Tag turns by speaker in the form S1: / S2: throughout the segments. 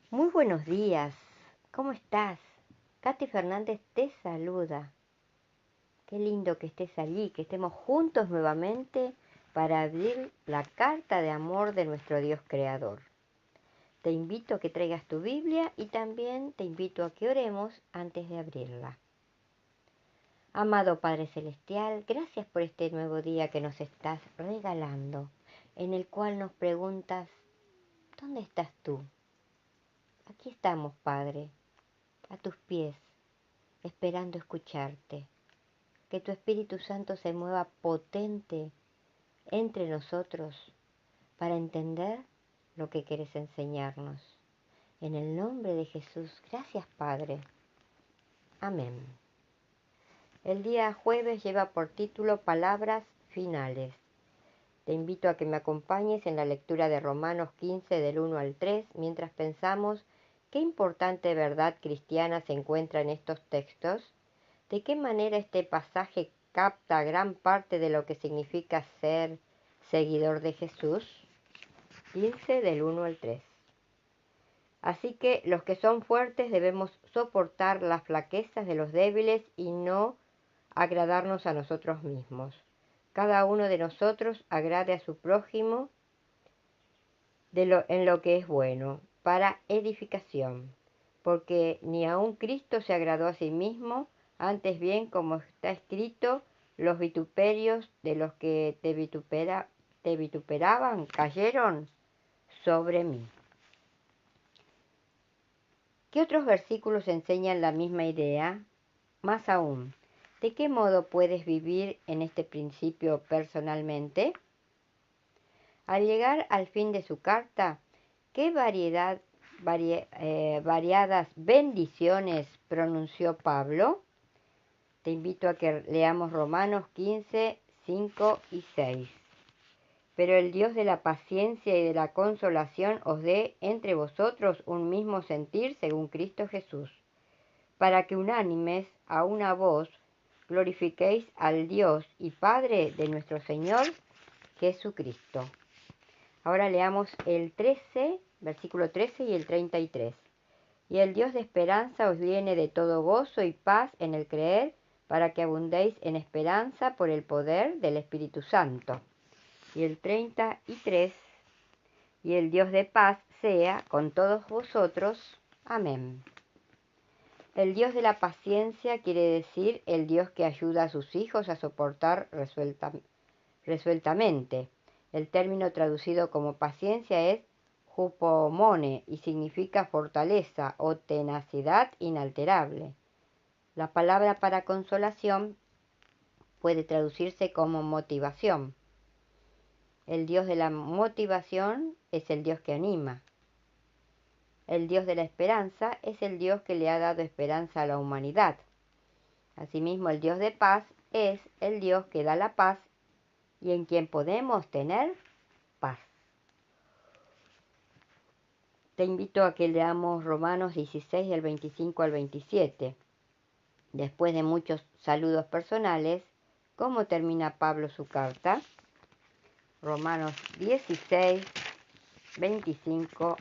S1: Muy buenos días, ¿cómo estás? Katy Fernández te saluda. Qué lindo que estés allí, que estemos juntos nuevamente para abrir la carta de amor de nuestro Dios Creador. Te invito a que traigas tu Biblia y también te invito a que oremos antes de abrirla. Amado Padre Celestial, gracias por este nuevo día que nos estás regalando, en el cual nos preguntas, ¿dónde estás tú? Aquí estamos, Padre, a tus pies, esperando escucharte. Que tu Espíritu Santo se mueva potente entre nosotros para entender lo que quieres enseñarnos. En el nombre de Jesús, gracias Padre. Amén. El día jueves lleva por título Palabras finales. Te invito a que me acompañes en la lectura de Romanos 15 del 1 al 3 mientras pensamos qué importante verdad cristiana se encuentra en estos textos. ¿De qué manera este pasaje capta gran parte de lo que significa ser seguidor de Jesús? 15 del 1 al 3. Así que los que son fuertes debemos soportar las flaquezas de los débiles y no agradarnos a nosotros mismos. Cada uno de nosotros agrade a su prójimo en lo que es bueno, para edificación, porque ni aun Cristo se agradó a sí mismo, antes bien, como está escrito, los vituperios de los que te vituperaban cayeron sobre mí. ¿Qué otros versículos enseñan la misma idea? Más aún, ¿de qué modo puedes vivir en este principio personalmente? Al llegar al fin de su carta, ¿qué variadas bendiciones pronunció Pablo? Te invito a que leamos Romanos 15, 5 y 6. Pero el Dios de la paciencia y de la consolación os dé entre vosotros un mismo sentir según Cristo Jesús, para que unánimes a una voz glorifiquéis al Dios y Padre de nuestro Señor Jesucristo. Ahora leamos el 13, versículo 13 y el 33. Y el Dios de esperanza os llene de todo gozo y paz en el creer, para que abundéis en esperanza por el poder del Espíritu Santo. Y el 33. Y el Dios de paz sea con todos vosotros. Amén. El Dios de la paciencia quiere decir el Dios que ayuda a sus hijos a soportar resueltamente. El término traducido como paciencia es hupomone y significa fortaleza o tenacidad inalterable. La palabra para consolación puede traducirse como motivación. El Dios de la motivación es el Dios que anima. El Dios de la esperanza es el Dios que le ha dado esperanza a la humanidad. Asimismo, el Dios de paz es el Dios que da la paz y en quien podemos tener paz. Te invito a que leamos Romanos 16 del 25 al 27. Después de muchos saludos personales, ¿cómo termina Pablo su carta? Romanos 16, 25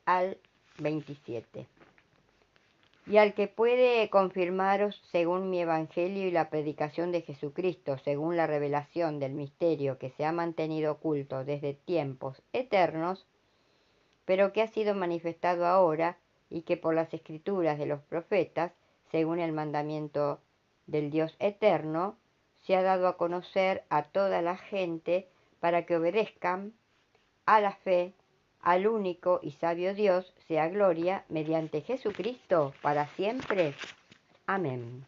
S1: al 27. Y al que puede confirmaros según mi evangelio y la predicación de Jesucristo, según la revelación del misterio que se ha mantenido oculto desde tiempos eternos, pero que ha sido manifestado ahora y que por las escrituras de los profetas, según el mandamiento del Dios eterno, se ha dado a conocer a toda la gente para que obedezcan a la fe, al único y sabio Dios, sea gloria mediante Jesucristo para siempre. Amén.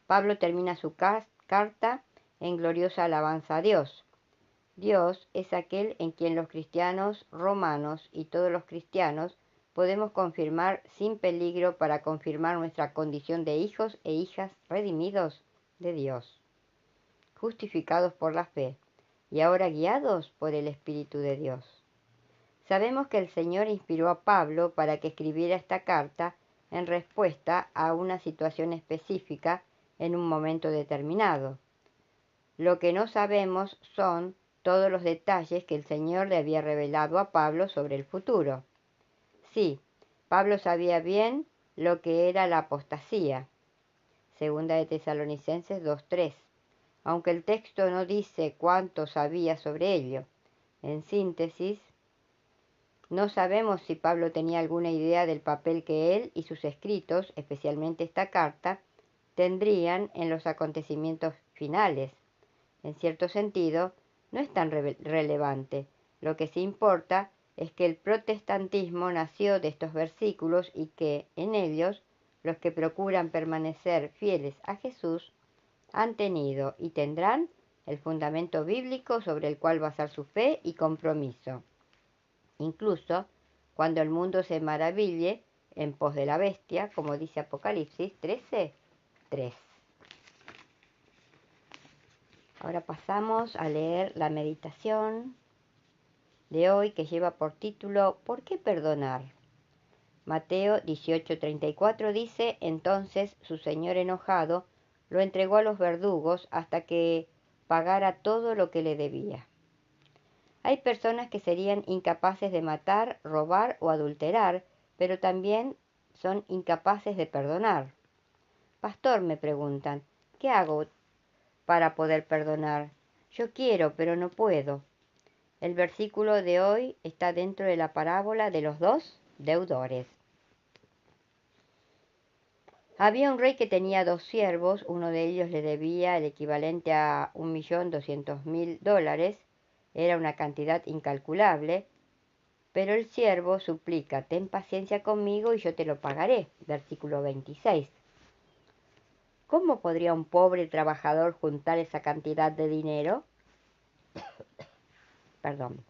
S1: Pablo termina su carta en gloriosa alabanza a Dios. Dios es aquel en quien los cristianos romanos y todos los cristianos podemos confirmar sin peligro para confirmar nuestra condición de hijos e hijas redimidos de Dios, justificados por la fe y ahora guiados por el Espíritu de Dios. Sabemos que el Señor inspiró a Pablo para que escribiera esta carta en respuesta a una situación específica en un momento determinado. Lo que no sabemos son todos los detalles que el Señor le había revelado a Pablo sobre el futuro. así. Pablo sabía bien lo que era la apostasía. Segunda de Tesalonicenses 2:3. Aunque el texto no dice cuánto sabía sobre ello. En síntesis, no sabemos si Pablo tenía alguna idea del papel que él y sus escritos, especialmente esta carta, tendrían en los acontecimientos finales. En cierto sentido, no es tan relevante. Lo que sí importa es que el protestantismo nació de estos versículos y que, en ellos, los que procuran permanecer fieles a Jesús han tenido y tendrán el fundamento bíblico sobre el cual basar su fe y compromiso. Incluso cuando el mundo se maraville en pos de la bestia, como dice Apocalipsis 13:3. Ahora pasamos a leer la meditación de hoy que lleva por título ¿Por qué perdonar? Mateo 18:34 dice: Entonces su señor enojado lo entregó a los verdugos hasta que pagara todo lo que le debía. Hay personas que serían incapaces de matar, robar o adulterar, pero también son incapaces de perdonar. Pastor, me preguntan, ¿qué hago para poder perdonar? Yo quiero, pero no puedo. El versículo de hoy está dentro de la parábola de los dos deudores. Había un rey que tenía 2 siervos, uno de ellos le debía el equivalente a $1.200.000, era una cantidad incalculable, pero el siervo suplica, ten paciencia conmigo y yo te lo pagaré, versículo 26. ¿Cómo podría un pobre trabajador juntar esa cantidad de dinero? Perdón.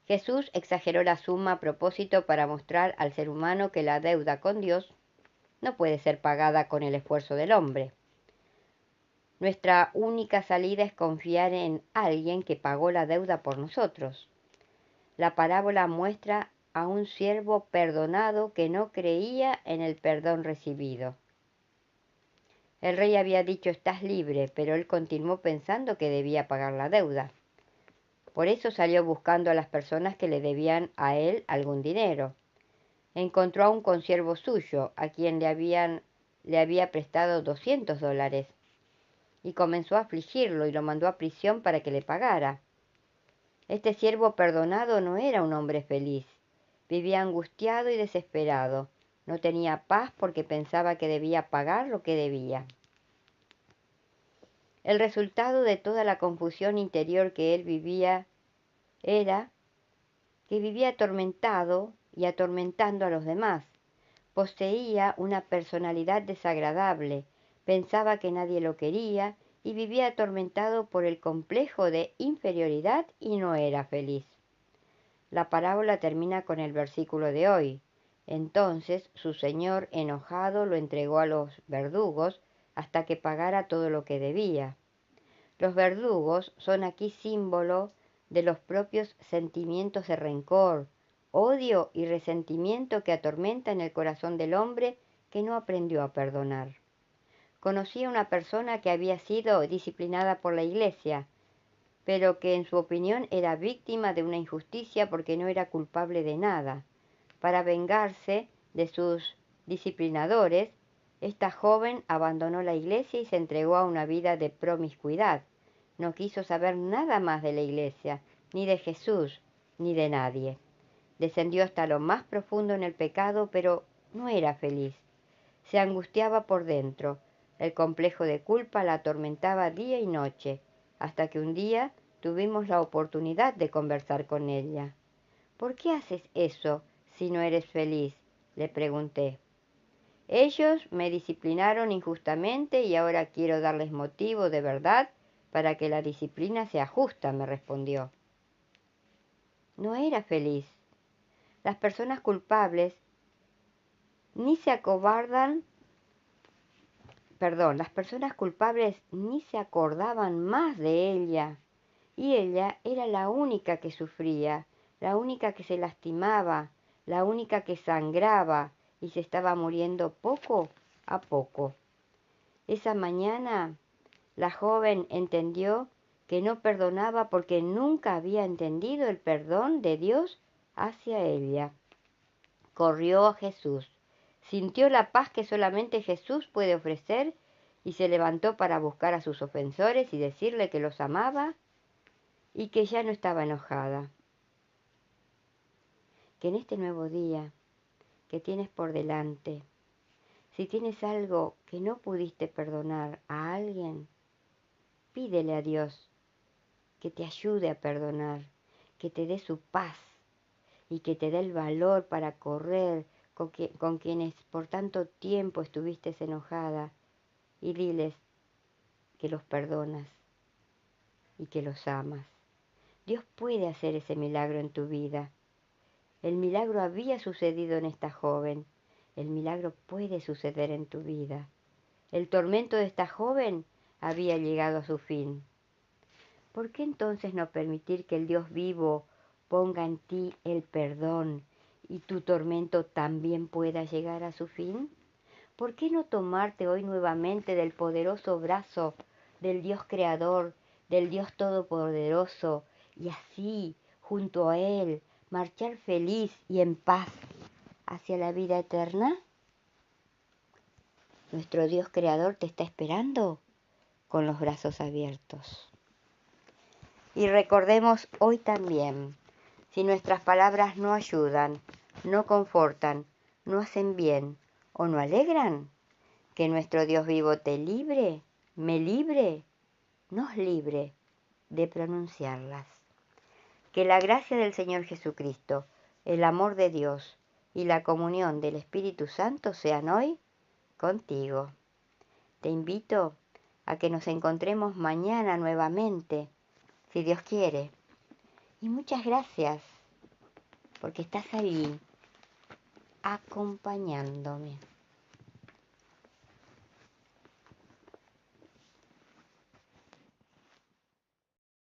S1: Jesús exageró la suma a propósito para mostrar al ser humano que la deuda con Dios no puede ser pagada con el esfuerzo del hombre. Nuestra única salida es confiar en alguien que pagó la deuda por nosotros. La parábola muestra a un siervo perdonado que no creía en el perdón recibido. El rey había dicho estás libre, pero él continuó pensando que debía pagar la deuda. Por eso salió buscando a las personas que le debían a él algún dinero. Encontró a un consiervo suyo, a quien le había prestado $200, y comenzó a afligirlo y lo mandó a prisión para que le pagara. Este siervo perdonado no era un hombre feliz. Vivía angustiado y desesperado. No tenía paz porque pensaba que debía pagar lo que debía. El resultado de toda la confusión interior que él vivía era que vivía atormentado y atormentando a los demás. Poseía una personalidad desagradable, pensaba que nadie lo quería y vivía atormentado por el complejo de inferioridad y no era feliz. La parábola termina con el versículo de hoy. Entonces su señor enojado lo entregó a los verdugos hasta que pagara todo lo que debía. Los verdugos son aquí símbolo de los propios sentimientos de rencor, odio y resentimiento que atormentan el corazón del hombre que no aprendió a perdonar. Conocí a una persona que había sido disciplinada por la iglesia, pero que en su opinión era víctima de una injusticia porque no era culpable de nada. Para vengarse de sus disciplinadores, esta joven abandonó la iglesia y se entregó a una vida de promiscuidad. No quiso saber nada más de la iglesia, ni de Jesús, ni de nadie. Descendió hasta lo más profundo en el pecado, pero no era feliz. Se angustiaba por dentro. El complejo de culpa la atormentaba día y noche, hasta que un día tuvimos la oportunidad de conversar con ella. ¿Por qué haces eso si no eres feliz?, le pregunté. Ellos me disciplinaron injustamente y ahora quiero darles motivo de verdad para que la disciplina sea justa, me respondió. No era feliz. Las personas culpables ni se acobardan, las personas culpables ni se acordaban más de ella, y ella era la única que sufría, la única que se lastimaba, la única que sangraba y se estaba muriendo poco a poco. Esa mañana la joven entendió que no perdonaba porque nunca había entendido el perdón de Dios hacia ella. Corrió a Jesús. Sintió la paz que solamente Jesús puede ofrecer y se levantó para buscar a sus ofensores y decirle que los amaba y que ya no estaba enojada. Que en este nuevo día que tienes por delante, si tienes algo que no pudiste perdonar a alguien, pídele a Dios que te ayude a perdonar, que te dé su paz y que te dé el valor para correr con quienes por tanto tiempo estuviste enojada y diles que los perdonas y que los amas. Dios puede hacer ese milagro en tu vida. El milagro había sucedido en esta joven. El milagro puede suceder en tu vida. El tormento de esta joven había llegado a su fin. ¿Por qué entonces no permitir que el Dios vivo ponga en ti el perdón y tu tormento también pueda llegar a su fin? ¿Por qué no tomarte hoy nuevamente del poderoso brazo del Dios Creador, del Dios Todopoderoso, y así, junto a Él, marchar feliz y en paz hacia la vida eterna? Nuestro Dios Creador te está esperando con los brazos abiertos. Y recordemos hoy también, si nuestras palabras no ayudan, no confortan, no hacen bien o no alegran, que nuestro Dios vivo te libre, me libre, nos libre de pronunciarlas. Que la gracia del Señor Jesucristo, el amor de Dios y la comunión del Espíritu Santo sean hoy contigo. Te invito a que nos encontremos mañana nuevamente, si Dios quiere. Y muchas gracias, porque estás ahí acompañándome.